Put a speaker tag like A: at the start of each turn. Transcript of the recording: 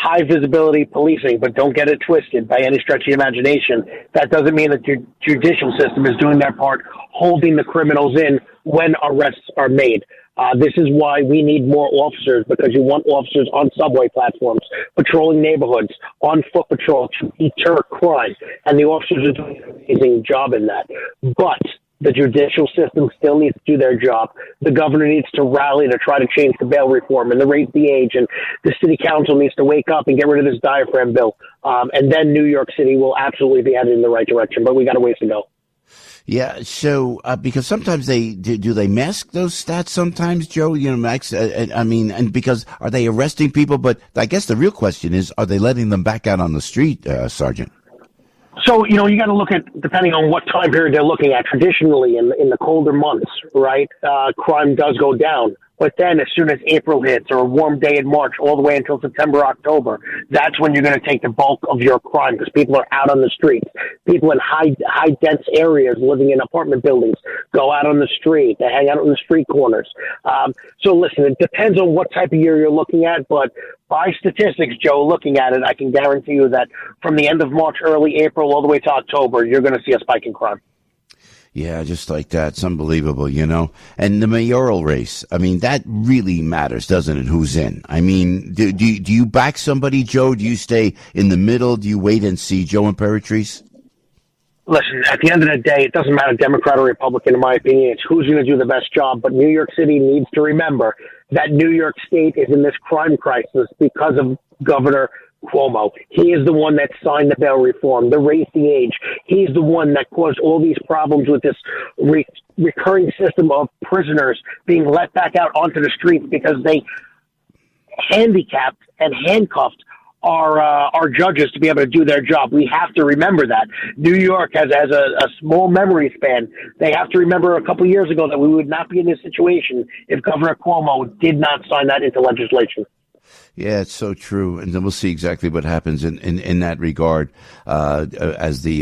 A: high visibility policing, but don't get it twisted by any stretch of the imagination. That doesn't mean that your judicial system is doing their part, holding the criminals in when arrests are made. This is why we need more officers, because you want officers on subway platforms, patrolling neighborhoods, on foot patrol to deter crime. And the officers are doing an amazing job in that. But the judicial system still needs to do their job. The governor needs to rally to try to change the bail reform and the raise the age. And the city council needs to wake up and get rid of this diaphragm bill. And then New York City will absolutely be headed in the right direction. But we got a ways to go.
B: Yeah, so because sometimes do they mask those stats sometimes, Joe? You know, Max. And because are they arresting people? But I guess the real question is, are they letting them back out on the street, Sergeant?
A: So, you got to look at, depending on what time period they're looking at, traditionally in the colder months, right, crime does go down. But then as soon as April hits, or a warm day in March, all the way until September, October, that's when you're going to take the bulk of your crime, because people are out on the streets. People in high dense areas living in apartment buildings go out on the street. They hang out on the street corners. So listen, it depends on what type of year you're looking at, but by statistics, Joe, looking at it, I can guarantee you that from the end of March, early April, all the way to October, you're going to see a spike in crime.
B: Yeah, just like that. It's unbelievable, And the mayoral race, that really matters, doesn't it? Who's in? Do you back somebody, Joe? Do you stay in the middle? Do you wait and see, Joe Imperatrice?
A: Listen, at the end of the day, it doesn't matter Democrat or Republican, in my opinion. It's who's going to do the best job. But New York City needs to remember that New York State is in this crime crisis because of Governor Cuomo. He is the one that signed the bail reform, the raise the age. He's the one that caused all these problems with this recurring system of prisoners being let back out onto the streets because they handicapped and handcuffed our judges to be able to do their job. We have to remember that. New York has a small memory span. They have to remember a couple years ago that we would not be in this situation if Governor Cuomo did not sign that into legislation.
B: Yeah, it's so true. And then we'll see exactly what happens in that regard as the